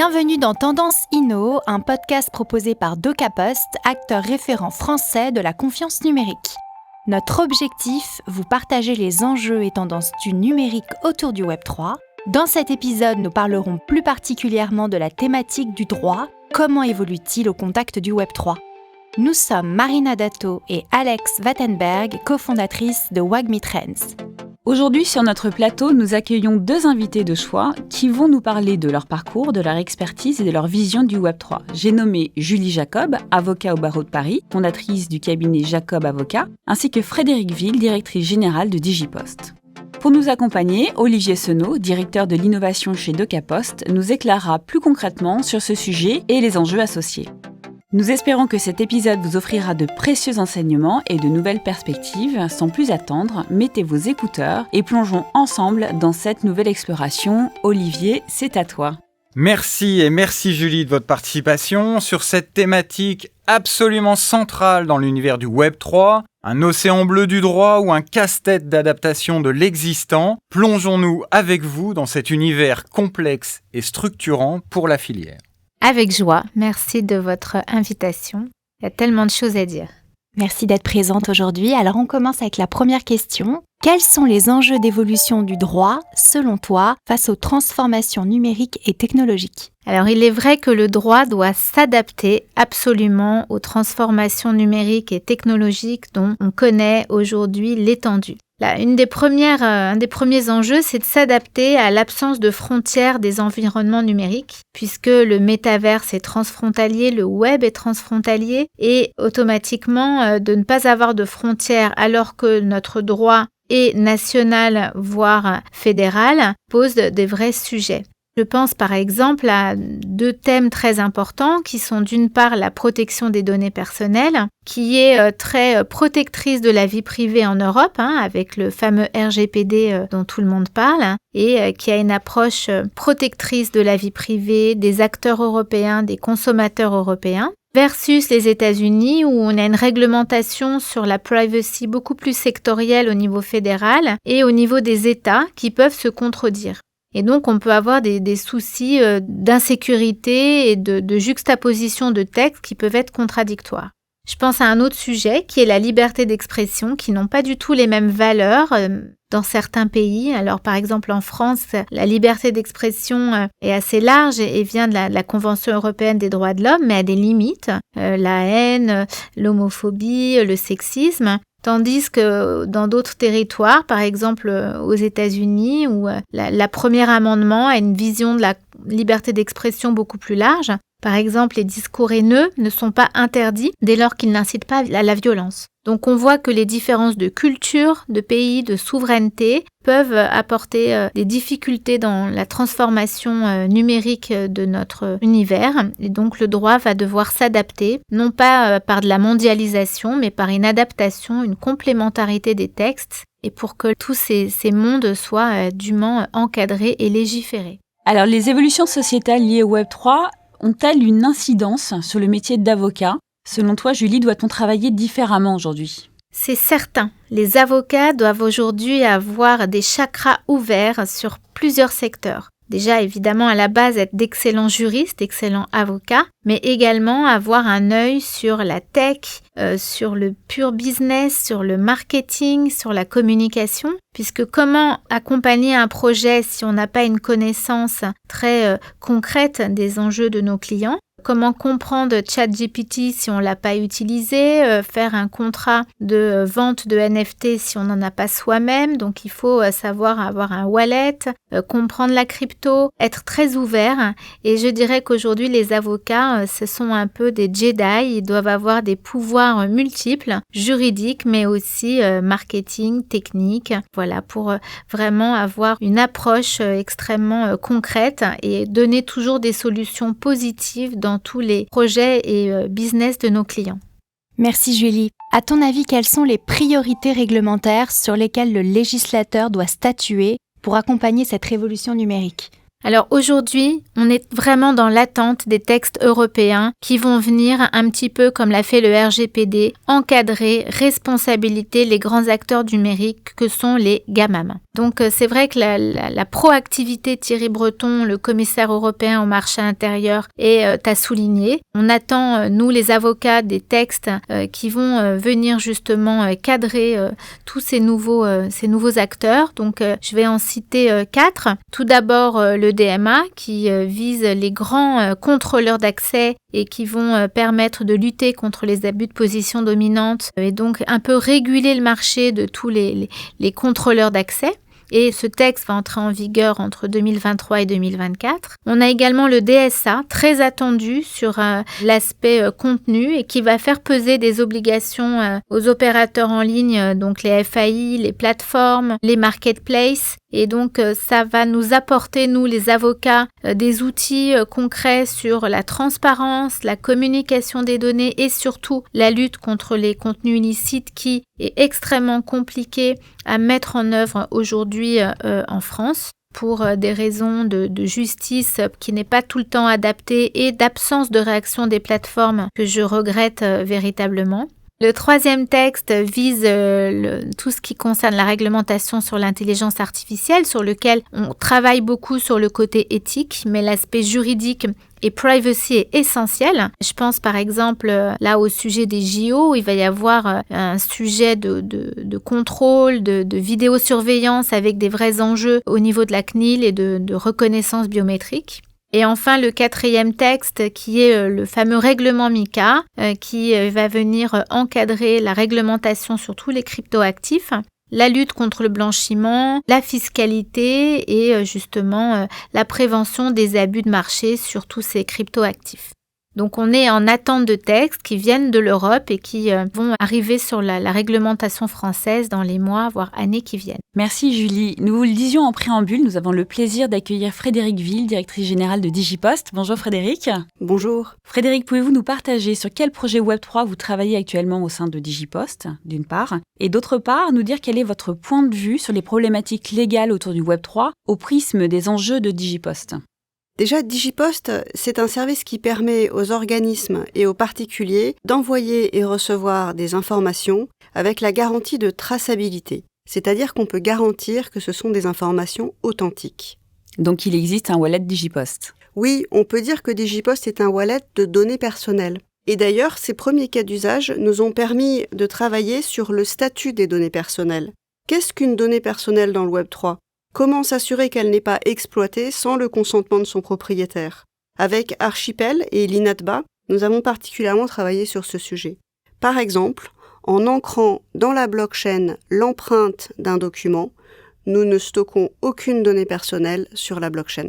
Bienvenue dans Tendance Inno, un podcast proposé par DocaPost, acteur référent français de la confiance numérique. Notre objectif, vous partager les enjeux et tendances du numérique autour du Web3. Dans cet épisode, nous parlerons plus particulièrement de la thématique du droit. Comment évolue-t-il au contact du Web3 ? Nous sommes Marina Dato et Alex Wattenberg, cofondatrices de WAGMI Trends. Aujourd'hui, sur notre plateau, nous accueillons deux invités de choix qui vont nous parler de leur parcours, de leur expertise et de leur vision du Web3. J'ai nommé Julie Jacob, avocat au barreau de Paris, fondatrice du cabinet Jacob Avocat, ainsi que Frédérique Ville, directrice générale de Digipost. Pour nous accompagner, Olivier Senot, directeur de l'innovation chez DocaPost, nous éclairera plus concrètement sur ce sujet et les enjeux associés. Nous espérons que cet épisode vous offrira de précieux enseignements et de nouvelles perspectives. Sans plus attendre, mettez vos écouteurs et plongeons ensemble dans cette nouvelle exploration. Olivier, c'est à toi. Merci Julie de votre participation sur cette thématique absolument centrale dans l'univers du Web3, un océan bleu du droit ou un casse-tête d'adaptation de l'existant. Plongeons-nous avec vous dans cet univers complexe et structurant pour la filière. Avec joie, merci de votre invitation. Il y a tellement de choses à dire. Merci d'être présente aujourd'hui. Alors on commence avec la première question. Quels sont les enjeux d'évolution du droit, selon toi, face aux transformations numériques et technologiques ? Alors il est vrai que le droit doit s'adapter absolument aux transformations numériques et technologiques dont on connaît aujourd'hui l'étendue. Là, un des premiers enjeux, c'est de s'adapter à l'absence de frontières des environnements numériques, puisque le métaverse est transfrontalier, le web est transfrontalier, et automatiquement de ne pas avoir de frontières alors que notre droit est national, voire fédéral, pose des vrais sujets. Je pense par exemple à deux thèmes très importants qui sont d'une part la protection des données personnelles, qui est très protectrice de la vie privée en Europe, avec le fameux RGPD dont tout le monde parle, et qui a une approche protectrice de la vie privée des acteurs européens, des consommateurs européens, versus les États-Unis où on a une réglementation sur la privacy beaucoup plus sectorielle au niveau fédéral et au niveau des États qui peuvent se contredire. Et donc, on peut avoir des soucis d'insécurité et de juxtaposition de textes qui peuvent être contradictoires. Je pense à un autre sujet qui est la liberté d'expression, qui n'ont pas du tout les mêmes valeurs dans certains pays. Alors, par exemple, en France, la liberté d'expression est assez large et vient de la Convention européenne des droits de l'homme, mais a des limites. La haine, l'homophobie, le sexisme. Tandis que dans d'autres territoires, par exemple aux États-Unis, où la Premier Amendement a une vision de la liberté d'expression beaucoup plus large, par exemple les discours haineux ne sont pas interdits dès lors qu'ils n'incitent pas à la violence. Donc on voit que les différences de culture, de pays, de souveraineté peuvent apporter des difficultés dans la transformation numérique de notre univers. Et donc le droit va devoir s'adapter, non pas par de la mondialisation, mais par une adaptation, une complémentarité des textes, et pour que tous ces mondes soient dûment encadrés et légiférés. Alors les évolutions sociétales liées au Web3 ont-elles une incidence sur le métier d'avocat ? Selon toi, Julie, doit-on travailler différemment aujourd'hui ? C'est certain. Les avocats doivent aujourd'hui avoir des chakras ouverts sur plusieurs secteurs. Déjà, évidemment, à la base, être d'excellents juristes, d'excellents avocats, mais également avoir un œil sur la tech, sur le pur business, sur le marketing, sur la communication, puisque comment accompagner un projet si on n'a pas une connaissance très concrète des enjeux de nos clients ? Comment comprendre ChatGPT si on ne l'a pas utilisé, faire un contrat de vente de NFT si on n'en a pas soi-même. Donc il faut savoir avoir un wallet, comprendre la crypto, être très ouvert. Et je dirais qu'aujourd'hui les avocats, ce sont un peu des Jedi. Ils doivent avoir des pouvoirs multiples, juridiques, mais aussi marketing, technique. Voilà, pour vraiment avoir une approche extrêmement concrète et donner toujours des solutions positives dans tous les projets et business de nos clients. Merci Julie. À ton avis, quelles sont les priorités réglementaires sur lesquelles le législateur doit statuer pour accompagner cette révolution numérique ? Alors aujourd'hui, on est vraiment dans l'attente des textes européens qui vont venir un petit peu comme l'a fait le RGPD, encadrer, responsabiliser les grands acteurs numériques que sont les GAMAM. Donc c'est vrai que la proactivité de Thierry Breton, le commissaire européen au marché intérieur, est à souligner. On attend, nous les avocats, des textes qui vont venir justement cadrer tous ces nouveaux acteurs. Donc je vais en citer 4. Tout d'abord le DMA qui vise les grands contrôleurs d'accès et qui vont permettre de lutter contre les abus de position dominante et donc un peu réguler le marché de tous les contrôleurs d'accès. Et ce texte va entrer en vigueur entre 2023 et 2024. On a également le DSA, très attendu sur l'aspect contenu et qui va faire peser des obligations aux opérateurs en ligne, donc les FAI, les plateformes, les marketplaces. Et donc, ça va nous apporter, nous les avocats, des outils concrets sur la transparence, la communication des données et surtout la lutte contre les contenus illicites qui est extrêmement compliqué à mettre en œuvre aujourd'hui en France pour des raisons de justice qui n'est pas tout le temps adaptée et d'absence de réaction des plateformes que je regrette véritablement. Le troisième texte vise tout ce qui concerne la réglementation sur l'intelligence artificielle, sur lequel on travaille beaucoup sur le côté éthique, mais l'aspect juridique et privacy est essentiel. Je pense par exemple là au sujet des JO, où il va y avoir un sujet de contrôle, de vidéosurveillance avec des vrais enjeux au niveau de la CNIL et de reconnaissance biométrique. Et enfin, le quatrième texte qui est le fameux règlement MiCA qui va venir encadrer la réglementation sur tous les cryptoactifs, la lutte contre le blanchiment, la fiscalité et justement la prévention des abus de marché sur tous ces cryptoactifs. Donc on est en attente de textes qui viennent de l'Europe et qui vont arriver sur la réglementation française dans les mois, voire années qui viennent. Merci Julie. Nous vous le disions en préambule, nous avons le plaisir d'accueillir Frédérique Ville, directrice générale de Digipost. Bonjour Frédérique. Bonjour. Frédérique, pouvez-vous nous partager sur quel projet Web3 vous travaillez actuellement au sein de Digipost, d'une part, et d'autre part, nous dire quel est votre point de vue sur les problématiques légales autour du Web3 au prisme des enjeux de Digipost. Déjà, Digipost, c'est un service qui permet aux organismes et aux particuliers d'envoyer et recevoir des informations avec la garantie de traçabilité. C'est-à-dire qu'on peut garantir que ce sont des informations authentiques. Donc il existe un wallet Digipost. Oui, on peut dire que Digipost est un wallet de données personnelles. Et d'ailleurs, ces premiers cas d'usage nous ont permis de travailler sur le statut des données personnelles. Qu'est-ce qu'une donnée personnelle dans le Web3 ? Comment s'assurer qu'elle n'est pas exploitée sans le consentement de son propriétaire ? Avec Archipel et l'INATBA, nous avons particulièrement travaillé sur ce sujet. Par exemple, en ancrant dans la blockchain l'empreinte d'un document, nous ne stockons aucune donnée personnelle sur la blockchain.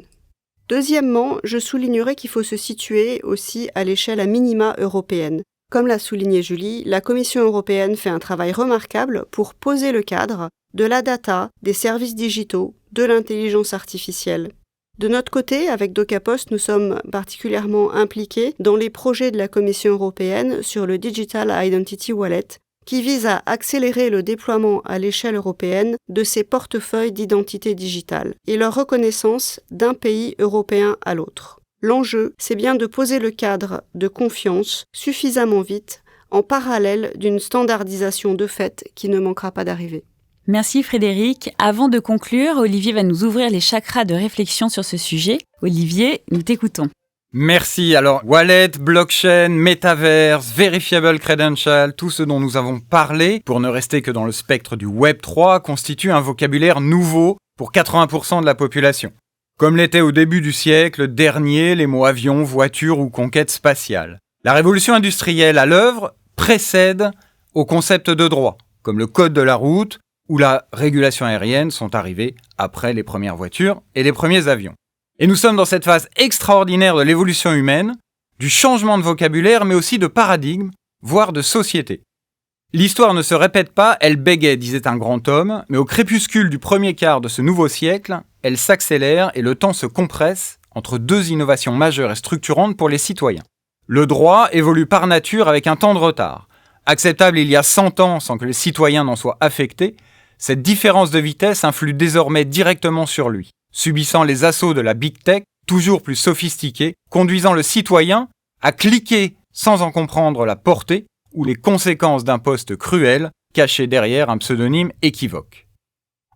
Deuxièmement, je soulignerai qu'il faut se situer aussi à l'échelle à minima européenne. Comme l'a souligné Julie, la Commission européenne fait un travail remarquable pour poser le cadre de la data, des services digitaux, de l'intelligence artificielle. De notre côté, avec DocaPost, nous sommes particulièrement impliqués dans les projets de la Commission européenne sur le Digital Identity Wallet, qui vise à accélérer le déploiement à l'échelle européenne de ces portefeuilles d'identité digitale et leur reconnaissance d'un pays européen à l'autre. L'enjeu, c'est bien de poser le cadre de confiance suffisamment vite, en parallèle d'une standardisation de fait qui ne manquera pas d'arriver. Merci Frédérique. Avant de conclure, Olivier va nous ouvrir les chakras de réflexion sur ce sujet. Olivier, nous t'écoutons. Merci. Alors, wallet, blockchain, metaverse, verifiable credential, tout ce dont nous avons parlé, pour ne rester que dans le spectre du Web3, constitue un vocabulaire nouveau pour 80% de la population. Comme l'était au début du siècle dernier les mots avion, voiture ou conquête spatiale. La révolution industrielle à l'œuvre précède au concept de droit, comme le code de la route ou la régulation aérienne sont arrivés après les premières voitures et les premiers avions. Et nous sommes dans cette phase extraordinaire de l'évolution humaine, du changement de vocabulaire, mais aussi de paradigme, voire de société. L'histoire ne se répète pas, elle bégait, disait un grand homme, mais au crépuscule du premier quart de ce nouveau siècle, elle s'accélère et le temps se compresse entre deux innovations majeures et structurantes pour les citoyens. Le droit évolue par nature avec un temps de retard. Acceptable il y a 100 ans sans que les citoyens n'en soient affectés, cette différence de vitesse influe désormais directement sur lui, subissant les assauts de la big tech, toujours plus sophistiquée, conduisant le citoyen à cliquer sans en comprendre la portée ou les conséquences d'un poste cruel caché derrière un pseudonyme équivoque.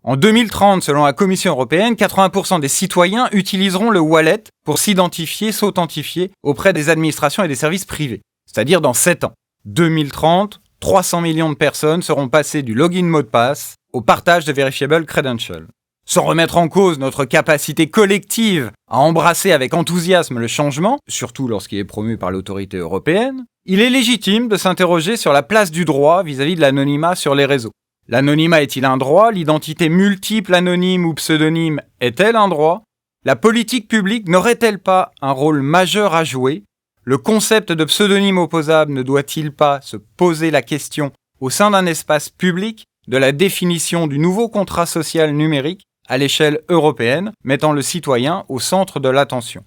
En 2030, selon la Commission européenne, 80% des citoyens utiliseront le wallet pour s'authentifier auprès des administrations et des services privés, c'est-à-dire dans 7 ans. 2030, 300 millions de personnes seront passées du login mot de passe au partage de verifiable credentials. Sans remettre en cause notre capacité collective à embrasser avec enthousiasme le changement, surtout lorsqu'il est promu par l'autorité européenne, il est légitime de s'interroger sur la place du droit vis-à-vis de l'anonymat sur les réseaux. L'anonymat est-il un droit ? L'identité multiple, anonyme ou pseudonyme est-elle un droit ? La politique publique n'aurait-elle pas un rôle majeur à jouer ? Le concept de pseudonyme opposable ne doit-il pas se poser la question au sein d'un espace public de la définition du nouveau contrat social numérique à l'échelle européenne, mettant le citoyen au centre de l'attention ?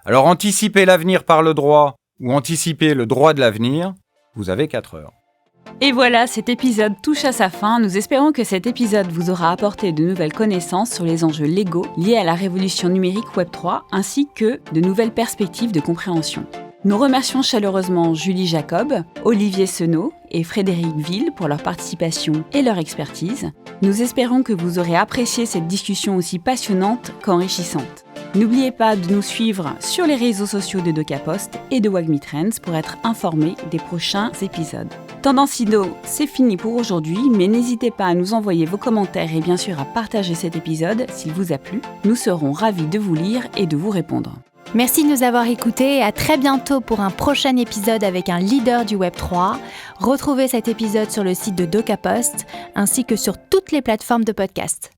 Alors anticiper l'avenir par le droit ou anticiper le droit de l'avenir, vous avez 4 heures. Et voilà, cet épisode touche à sa fin. Nous espérons que cet épisode vous aura apporté de nouvelles connaissances sur les enjeux légaux liés à la révolution numérique Web3, ainsi que de nouvelles perspectives de compréhension. Nous remercions chaleureusement Julie Jacob, Olivier Senot et Frédéric Ville pour leur participation et leur expertise. Nous espérons que vous aurez apprécié cette discussion aussi passionnante qu'enrichissante. N'oubliez pas de nous suivre sur les réseaux sociaux de DocaPost et de WAGMI Trends pour être informés des prochains épisodes. Tendance Inno, c'est fini pour aujourd'hui, mais n'hésitez pas à nous envoyer vos commentaires et bien sûr à partager cet épisode s'il vous a plu. Nous serons ravis de vous lire et de vous répondre. Merci de nous avoir écoutés et à très bientôt pour un prochain épisode avec un leader du Web3. Retrouvez cet épisode sur le site de DocaPost ainsi que sur toutes les plateformes de podcast.